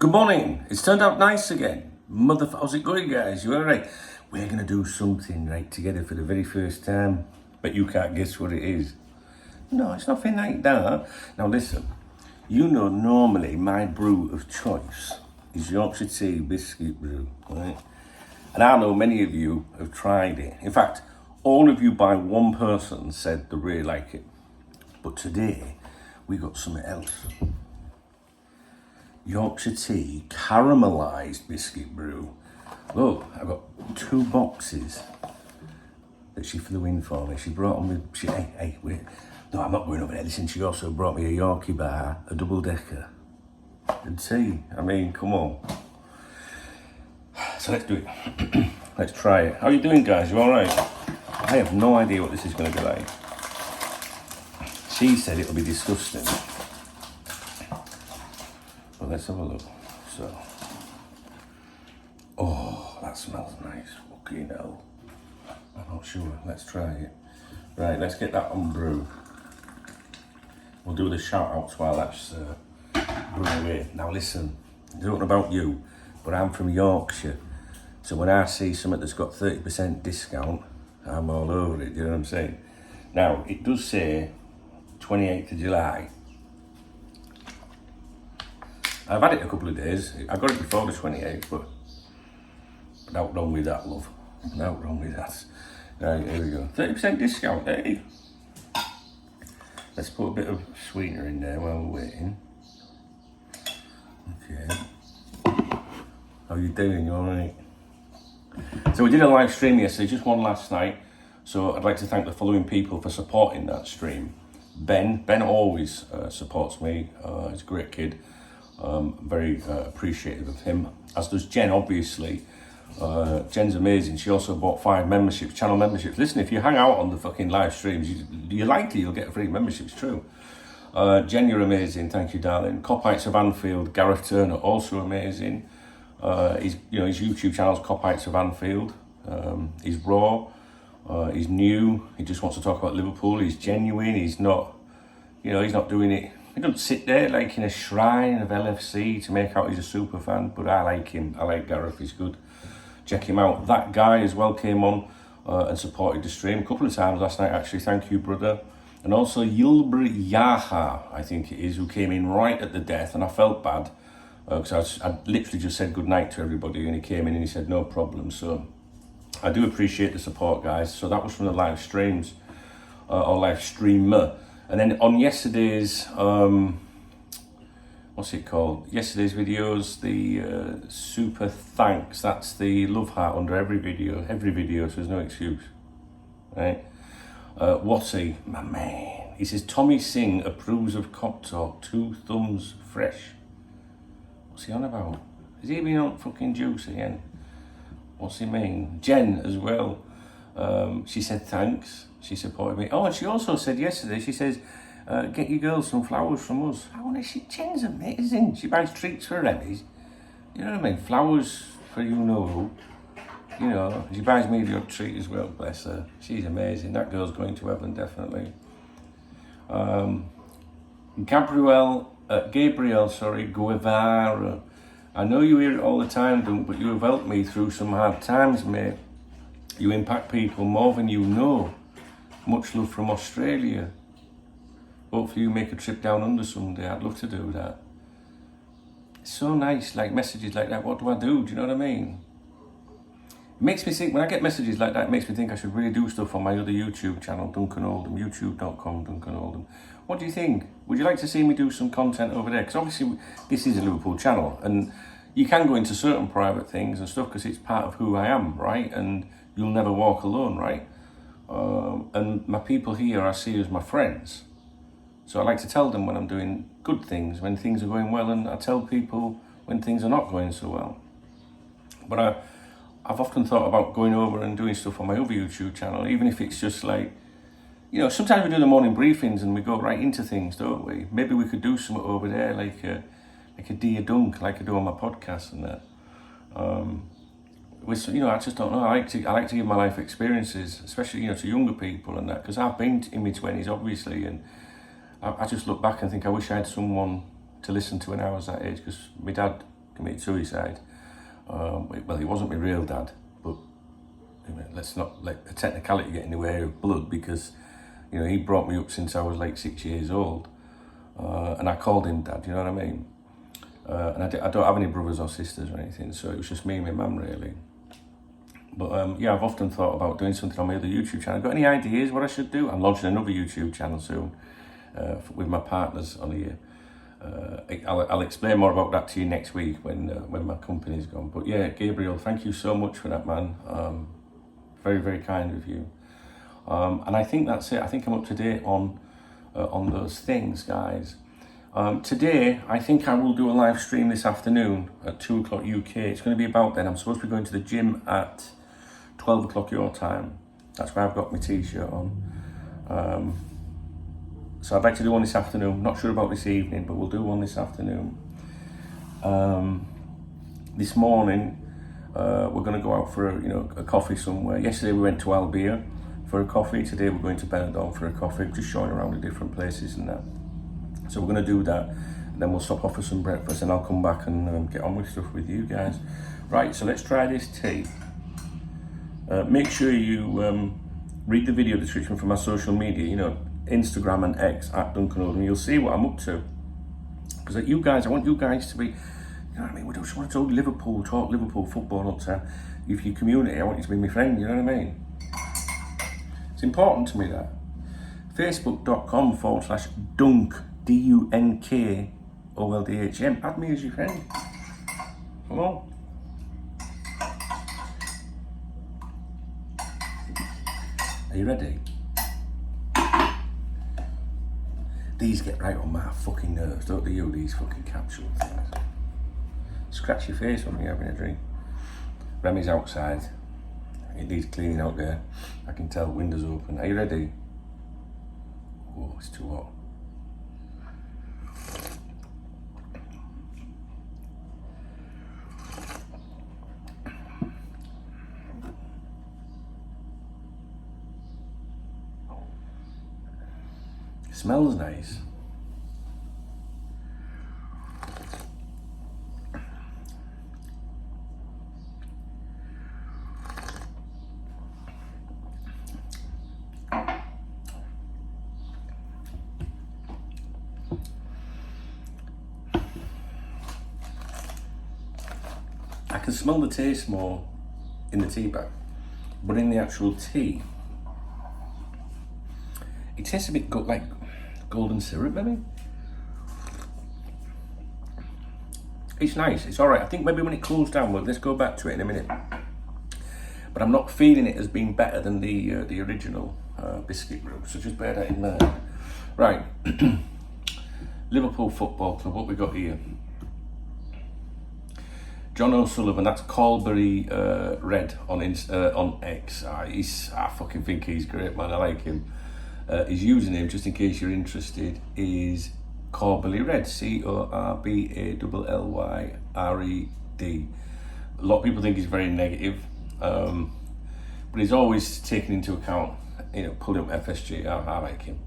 Good morning. It's turned out nice again. How's it going, guys? You all right? We're going to do something right together for the very first time. But you can't guess what it is. No, it's nothing like that. Now listen, you know normally my brew of choice is Yorkshire tea biscuit brew, right? And I know many of you have tried it. In fact, all of you by one person said they really like it. But today, we got something else. Yorkshire tea caramelised biscuit brew. Look, I've got 2 boxes that she flew in for me. She brought them with, hey, wait. No, I'm not going over there. Listen, she also brought me a Yorkie bar, a double-decker, and tea. I mean, come on. So let's do it. Let's try it. How are you doing, guys? You all right? I have no idea what this is going to be like. She said it'll be disgusting. But let's have a look. So, oh, that smells nice. Fucking hell. I'm not sure. Let's try it. Right, let's get that on brew. We'll do the shout outs while that's brewing away. Now listen, I don't know about you, but I'm from Yorkshire. So when I see something that's got 30% discount, I'm all over it. Do you know what I'm saying? Now, it does say 28th of July. I've had it a couple of days. I got it before the 28th, but out wrong with that, love. Out wrong with that. Right, here we go. 30% discount, hey? Let's put a bit of sweetener in there while we're waiting. Okay. How you doing? You alright? So we did a live stream yesterday, just one last night. So I'd like to thank the following people for supporting that stream. Ben always supports me. He's a great kid. Very appreciative of him, as does Jen, obviously. Jen's amazing. She also bought 5 memberships, channel memberships. Listen, if you hang out on the fucking live streams, you're likely you'll get a free membership. It's true. Jen, you're amazing. Thank you, darling. Kopites of Anfield, Gareth Turner, also amazing. His YouTube channel's Kopites of Anfield. He's raw. He's new. He just wants to talk about Liverpool. He's genuine. He's not, he's not doing it. He doesn't sit there like in a shrine of LFC to make out he's a super fan, but I like him. I like Gareth. He's good. Check him out. That guy as well came on and supported the stream a couple of times last night, actually. Thank you, brother. And also Yilbri Yaha, I think it is, who came in right at the death, and I felt bad because I literally just said goodnight to everybody, and he came in and he said no problem. So I do appreciate the support, guys. So that was from the live streams, or live streamer. And then on yesterday's, what's it called? Yesterday's videos, the super thanks. That's the love heart under every video, so there's no excuse, right? Watty, my man. He says, Tommy Singh approves of KopTalk, 2 thumbs fresh. What's he on about? Is he been on fucking juice again? What's he mean? Jen as well. She said thanks. She supported me. Oh, and she also said yesterday, she says, get your girls some flowers from us. Jen's amazing. She buys treats for her Emmys. You know what I mean? Flowers for you know who. She buys me the odd treat as well, bless her. She's amazing. That girl's going to heaven, definitely. Gabriel Guevara. I know you hear it all the time, Dunk, but you have helped me through some hard times, mate. You impact people more than you know. Much love from Australia. Hopefully you make a trip down under someday. I'd love to do that. It's so nice, like messages like that. What do I do? Do you know what I mean? It makes me think, when I get messages like that, it makes me think I should really do stuff on my other YouTube channel, Duncan Oldham, youtube.com, Duncan Oldham. What do you think? Would you like to see me do some content over there? Because obviously this is a Liverpool channel, and you can go into certain private things and stuff because it's part of who I am, right? And you'll never walk alone, right? And my people here I see as my friends. So I like to tell them when I'm doing good things, when things are going well, and I tell people when things are not going so well. But I've often thought about going over and doing stuff on my other YouTube channel, even if it's just like, sometimes we do the morning briefings and we go right into things, don't we? Maybe we could do something over there, like a Dear Dunk, like I do on my podcast and that. I just don't know. I like to give my life experiences, especially to younger people and that, because I've been in my 20s, obviously, and I just look back and think I wish I had someone to listen to when I was that age, because my dad committed suicide. Well, he wasn't my real dad, but let's not let a technicality get in the way of blood, because he brought me up since I was like 6 years old, and I called him dad. You know what I mean? And I don't have any brothers or sisters or anything, so it was just me and my mum really. But yeah, I've often thought about doing something on my other YouTube channel. Got any ideas what I should do? I'm launching another YouTube channel soon with my partners on here. I'll explain more about that to you next week when my company's gone. But yeah, Gabriel, thank you so much for that, man. Very, very kind of you. And I think that's it. I think I'm up to date on those things, guys. Today, I think I will do a live stream this afternoon at 2 o'clock UK. It's going to be about then. I'm supposed to be going to the gym at 12 o'clock your time. That's why I've got my t-shirt on. So I'd like to do one this afternoon. Not sure about this evening, but we'll do one this afternoon. This morning, we're going to go out for a coffee somewhere. Yesterday we went to Albia for a coffee. Today we're going to Benidorm for a coffee, just showing around the different places and that. So we're going to do that, and then we'll stop off for some breakfast, and I'll come back and get on with stuff with you guys. Right, so let's try this tea. Make sure you read the video description from my social media, Instagram and X at Duncan Oldham. You'll see what I'm up to. Because I want you guys to be, you know what I mean? We just want to talk Liverpool football all the time. If your community, I want you to be my friend, you know what I mean? It's important to me that. Facebook.com/Dunk, DUNKOLDHM. Add me as your friend. Come on. Are you ready? These get right on my fucking nerves, don't they, these fucking capsule things? Scratch your face when you're having a drink. Remy's outside. It needs cleaning out there. I can tell, windows open. Are you ready? Oh, it's too hot. It smells nice. I can smell the taste more in the tea bag, but in the actual tea, it tastes a bit like golden syrup, maybe. It's nice, it's all right. I think maybe when it cools down, let's go back to it in a minute. But I'm not feeling it as being better than the original biscuit brew, so just bear that in mind. Right, Liverpool Football Club, what we got here? John O'Sullivan, that's Colbury Red on X. I fucking think he's great, man. I like him. His username, just in case you're interested, is Corbally Red. CORBALLYRED. A lot of people think he's very negative, but he's always taken into account, pulling up FSG. I like him.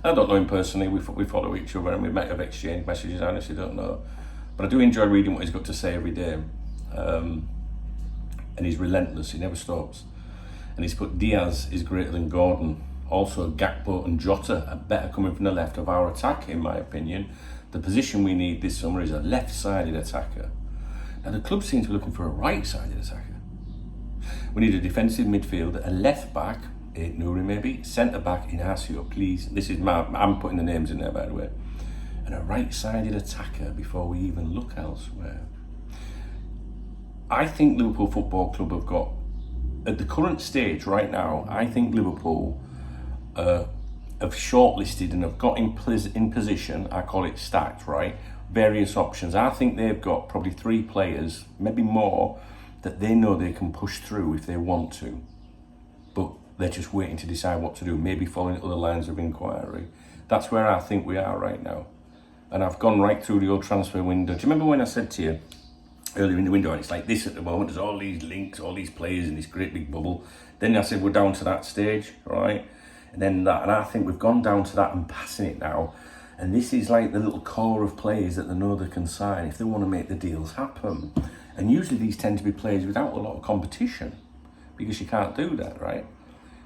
I don't know him personally. We follow each other and we might have exchanged messages. I honestly don't know, but I do enjoy reading what he's got to say every day. And he's relentless. He never stops. And he's put Diaz is greater than Gordon. Also, Gakpo and Jota are better coming from the left of our attack, in my opinion. The position we need this summer is a left-sided attacker. Now, the club seems to be looking for a right-sided attacker. We need a defensive midfielder, a left-back, Nouri maybe, centre-back, Inacio, please. I'm putting the names in there, by the way. And a right-sided attacker before we even look elsewhere. I think Liverpool Football Club have got, at the current stage right now, I think Liverpool have shortlisted and have got in position, I call it stacked, right? Various options. I think they've got probably 3 players, maybe more, that they know they can push through if they want to. But they're just waiting to decide what to do, maybe following other lines of inquiry. That's where I think we are right now. And I've gone right through the old transfer window. Do you remember when I said to you earlier in the window, and it's like this at the moment, there's all these links, all these players in this great big bubble. Then I said we're down to that stage, right? And then that, and I think we've gone down to that and passing it now. And this is like the little core of players that they know they can sign if they want to make the deals happen. And usually these tend to be players without a lot of competition, because you can't do that, right?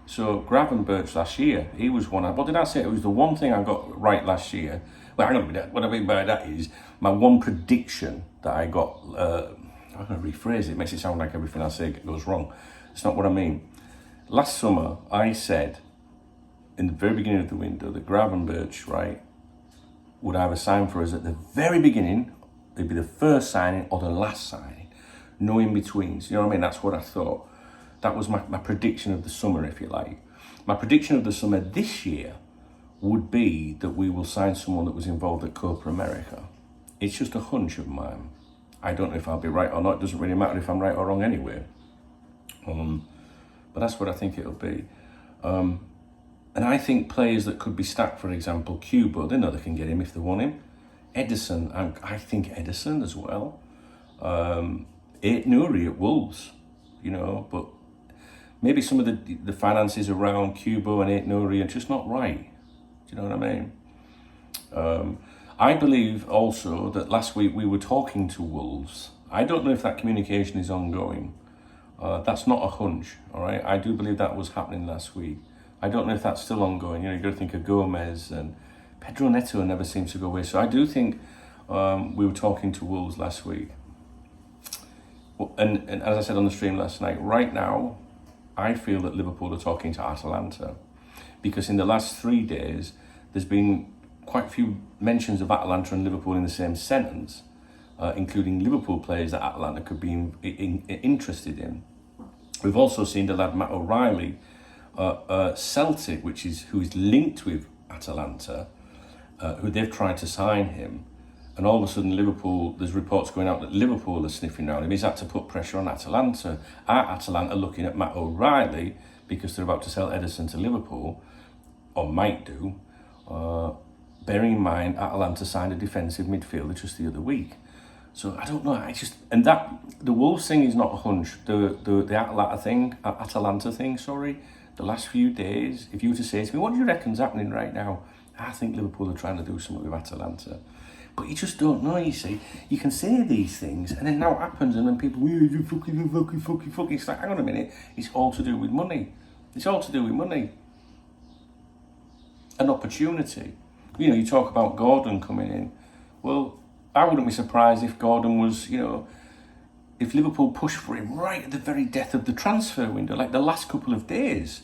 So Gravenberch last year, he was one. What did I say? It was the one thing I got right last year. Well, hang on a minute. What I mean by that is my one prediction that I got. I'm going to rephrase it. It makes it sound like everything I say goes wrong. It's not what I mean. Last summer, I said in the very beginning of the window that Gravenberch, right, would either sign for us at the very beginning, it'd be the first signing or the last signing, no in betweens. You know what I mean? That's what I thought. That was my prediction of the summer, if you like. My prediction of the summer this year would be that we will sign someone that was involved at Copa America. It's just a hunch of mine. I don't know if I'll be right or not. It doesn't really matter if I'm right or wrong anyway. But that's what I think it'll be. And I think players that could be stacked, for example, Cuba, they know they can get him if they want him. Edison, I think Edison as well. Eight Nouri at Wolves, you know, but maybe some of the finances around Cuba and Eight Nouri are just not right. Do you know what I mean? I believe also that last week we were talking to Wolves. I don't know if that communication is ongoing. That's not a hunch, all right? I do believe that was happening last week. I don't know if that's still ongoing. You know, you've got to think of Gomez, and Pedro Neto never seems to go away. So I do think we were talking to Wolves last week. And as I said on the stream last night, right now, I feel that Liverpool are talking to Atalanta, because in the last 3 days, there's been quite a few mentions of Atalanta and Liverpool in the same sentence, including Liverpool players that Atalanta could be interested in. We've also seen the lad Matt O'Reilly, Celtic, who is linked with Atalanta, who they've tried to sign him. And all of a sudden, Liverpool, there's reports going out that Liverpool are sniffing around him. Is that to put pressure on Atalanta? Are Atalanta looking at Matt O'Reilly because they're about to sell Edison to Liverpool, or might do? Bearing in mind, Atalanta signed a defensive midfielder just the other week. So I don't know. The Wolves thing is not a hunch. The Atalanta thing. The last few days, if you were to say to me, what do you reckon's happening right now? I think Liverpool are trying to do something with Atalanta. But you just don't know, you see. You can say these things, and then now it happens, and then people, you fucking. It's like, hang on a minute, it's all to do with money. It's all to do with money. An opportunity. You know, you talk about Gordon coming in. Well, I wouldn't be surprised if Gordon was, you know, if Liverpool pushed for him right at the very death of the transfer window, like the last couple of days.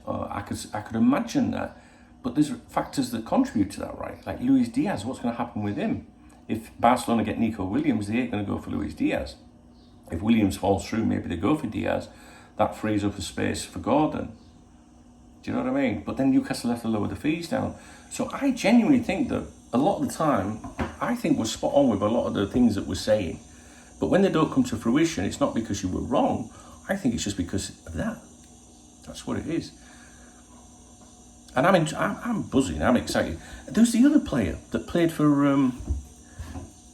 I could imagine that. But there's factors that contribute to that, right? Like Luis Diaz, what's going to happen with him? If Barcelona get Nico Williams, they ain't going to go for Luis Diaz. If Williams falls through, maybe they go for Diaz. That frees up a space for Gordon. Do you know what I mean? But then Newcastle have to lower the fees down. So I genuinely think that a lot of the time, I think we're spot on with a lot of the things that we're saying. But when they don't come to fruition, it's not because you were wrong. I think it's just because of that. That's what it is. And I'm buzzing, I'm excited. There's the other player that played for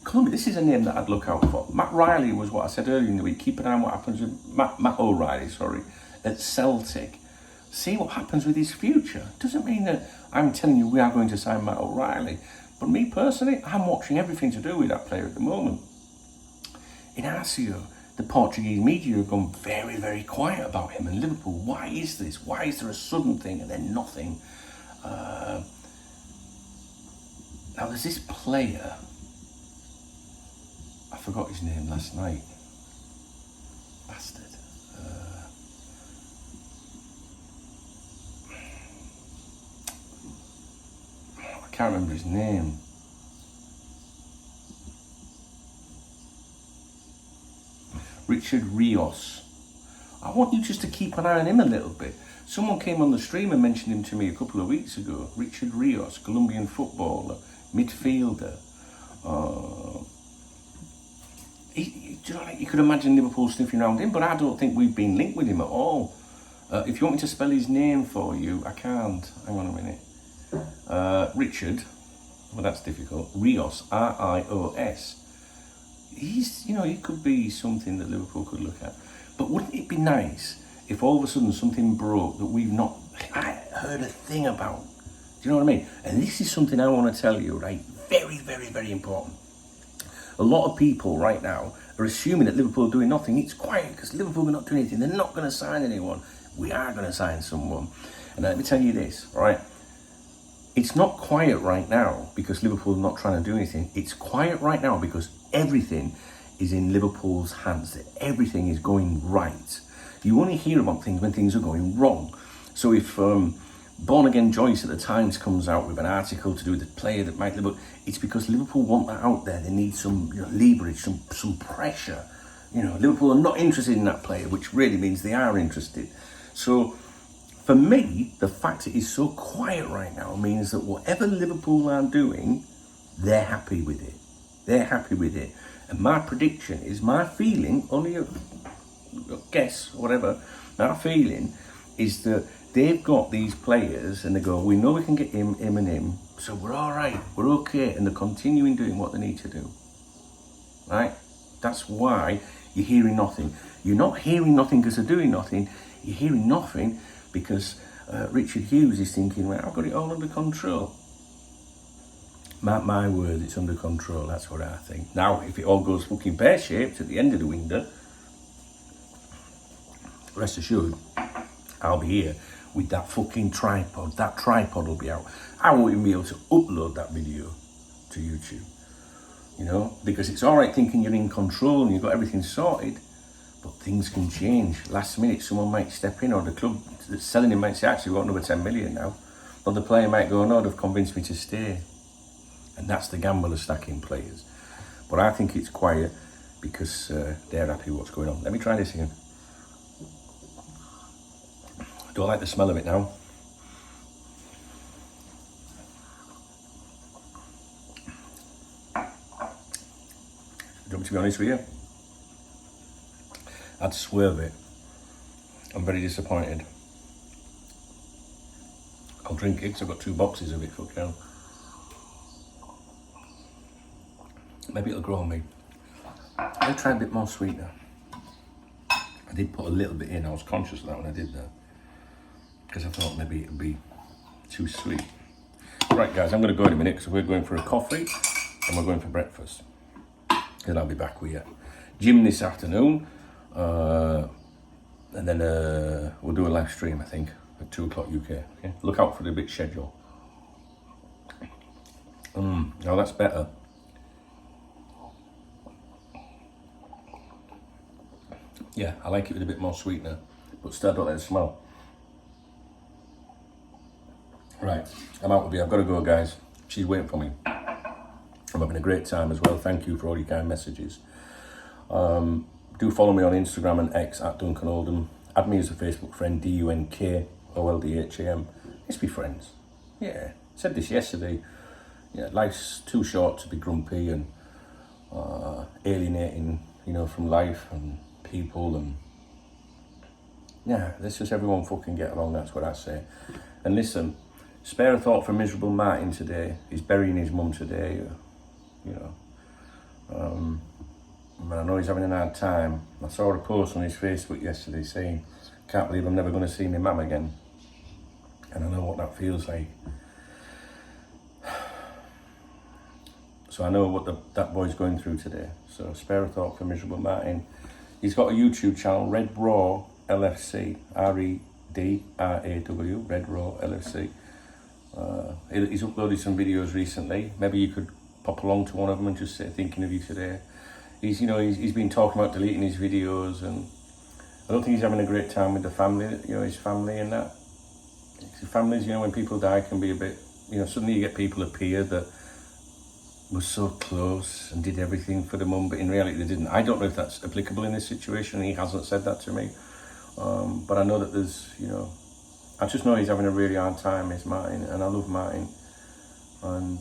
Colombia. This is a name that I'd look out for. Matt Riley was what I said earlier in the week. Keep an eye on what happens with Matt O'Reilly, at Celtic. See what happens with his future. Doesn't mean that I'm telling you we are going to sign Matt O'Reilly. But me personally, I'm watching everything to do with that player at the moment. Inacio, the Portuguese media have gone very, very quiet about him. And Liverpool, why is this? Why is there a sudden thing and then nothing? Now there's this player, I forgot his name last night. Bastard. I can't remember his name. Richard Rios. I want you just to keep an eye on him a little bit. Someone came on the stream and mentioned him to me a couple of weeks ago. Richard Rios, Colombian footballer, midfielder. You could imagine Liverpool sniffing around him, but I don't think we've been linked with him at all. If you want me to spell his name for you, I can't. Hang on a minute. Richard, well that's difficult. Rios, R-I-O-S. He could be something that Liverpool could look at. But wouldn't it be nice if all of a sudden something broke that we've not heard a thing about? Do Do you know what I mean? And this is something I want to tell you, right? Very, very, very important. A lot of people right now are assuming that Liverpool are doing nothing. It's quiet because Liverpool are not doing anything. They're not going to sign anyone. We are going to sign someone. And let me tell you this, right? It's not quiet right now because Liverpool are not trying to do anything. It's quiet right now because everything is in Liverpool's hands. Everything is going right. You only hear about things when things are going wrong. So if Born Again Joyce at the Times comes out with an article to do with the player that might Liverpool, it's because Liverpool want that out there. They need some leverage, some pressure. Liverpool are not interested in that player, which really means they are interested. So for me, the fact it is so quiet right now means that whatever Liverpool are doing, they're happy with it. They're happy with it. And my prediction is, my feeling, only a guess, whatever, my feeling is that they've got these players and they go, we know we can get him, and him, so we're all right, we're okay, and they're continuing doing what they need to do, right? That's why you're hearing nothing. You're not hearing nothing because they're doing nothing. You're hearing nothing because Richard Hughes is thinking, well, I've got it all under control. My word, it's under control, that's what I think. Now, if it all goes fucking pear-shaped at the end of the window, rest assured, I'll be here with that fucking tripod. That tripod will be out. I won't even be able to upload that video to YouTube. Because it's all right thinking you're in control and you've got everything sorted, but things can change. Last minute, someone might step in, or the club that's selling him might say, actually, we've got another 10 million now. But the player might go, no, they've convinced me to stay. And that's the gamble of stacking players. But I think it's quiet because they're happy with what's going on. Let me try this again. Do I like the smell of it now? To be honest with you, I'd swerve it. I'm very disappointed. I'll drink it because I've got 2 boxes of it, fuck hell. Maybe it'll grow on me. I'll try a bit more sweetener. I did put a little bit in. I was conscious of that when I did that, because I thought maybe it'd be too sweet. Right, guys, I'm going to go in a minute because we're going for a coffee and we're going for breakfast. And I'll be back with you. Gym this afternoon, and then we'll do a live stream, I think, at 2 o'clock UK. Okay? Look out for the bit schedule. Now that's better. Yeah, I like it with a bit more sweetener, but still don't let it smell. Right, I'm out with you. I've got to go, guys. She's waiting for me. I'm having a great time as well. Thank you for all your kind messages. Do follow me on Instagram and X at Duncan Oldham. Add me as a Facebook friend, DUNKOLDHAM. Let's be friends. Yeah, said this yesterday. Yeah, life's too short to be grumpy and alienating, from life and people, and yeah, let's just everyone fucking get along. That's what I say. And listen, spare a thought for miserable Martin today. He's burying his mum today. And I know he's having a hard time. I saw a post on his Facebook yesterday saying, can't believe I'm never going to see my mum again. And I know what that feels like. So I know what that boy's going through today. So spare a thought for miserable Martin. He's got a YouTube channel, Red Raw LFC, REDRAW, Red Raw LFC. He's uploaded some videos recently. Maybe you could pop along to one of them and just say thinking of you today. He's been talking about deleting his videos, and I don't think he's having a great time with the family, his family and that. His families, when people die can be a bit, suddenly you get people appear that were so close and did everything for the mum, but in reality they didn't. I don't know if that's applicable in this situation. He hasn't said that to me. But I know that there's, I just know he's having a really hard time, is Martin, and I love Martin. And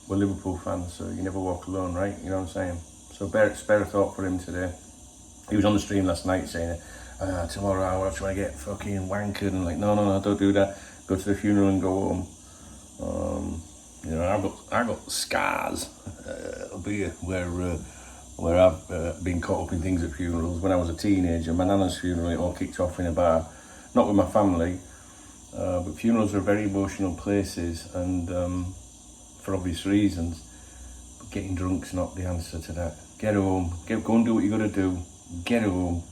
we're Liverpool fans, so you never walk alone, right? You know what I'm saying? So spare a thought for him today. He was on the stream last night saying, tomorrow I try to get fucking wankered, and like, no, don't do that. Go to the funeral and go home. I've got scars, where I've been caught up in things at funerals. When I was a teenager, my nana's funeral, it all kicked off in a bar, not with my family, But funerals are very emotional places, and for obvious reasons. But getting drunk's not the answer to that. Get home, go and do what you got to do. Get home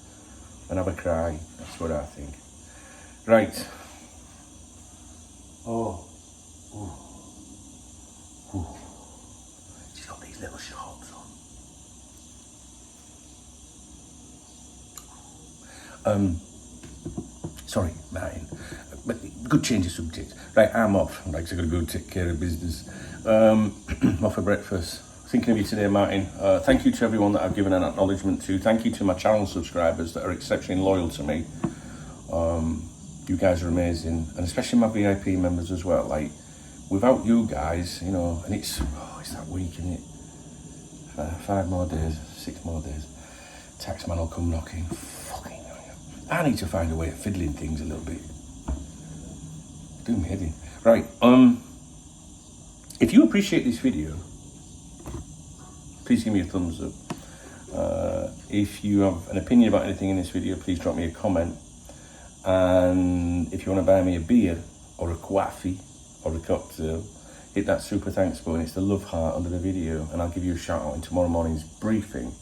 and have a cry. That's what I think. Right. Oh. Ooh. Ooh. She's got these little shorts on. Sorry, Martin, but good change of subject. Right, I'm off. Like, I gotta go take care of business. Off for breakfast. Thinking of you today, Martin. Thank you to everyone that I've given an acknowledgement to. Thank you to my channel subscribers that are exceptionally loyal to me. You guys are amazing, and especially my VIP members as well. Like, without you guys, you know, and it's that week, isn't it? 5 more days, 6 more days. Taxman will come knocking. Fucking hell. I need to find a way of fiddling things a little bit. Do me heading. Right, if you appreciate this video, please give me a thumbs up. If you have an opinion about anything in this video, please drop me a comment. And if you want to buy me a beer or a coffee or a cocktail, hit that super thanks button. It's the love heart under the video, and I'll give you a shout out in tomorrow morning's briefing.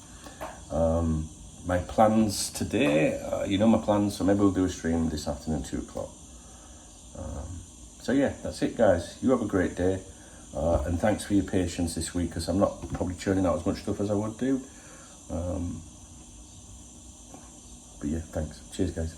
My plans today, you know my plans, so maybe we'll do a stream this afternoon, 2 o'clock. So yeah, that's it, guys. You have a great day, and thanks for your patience this week, because I'm not probably churning out as much stuff as I would do. But yeah, thanks. Cheers, guys.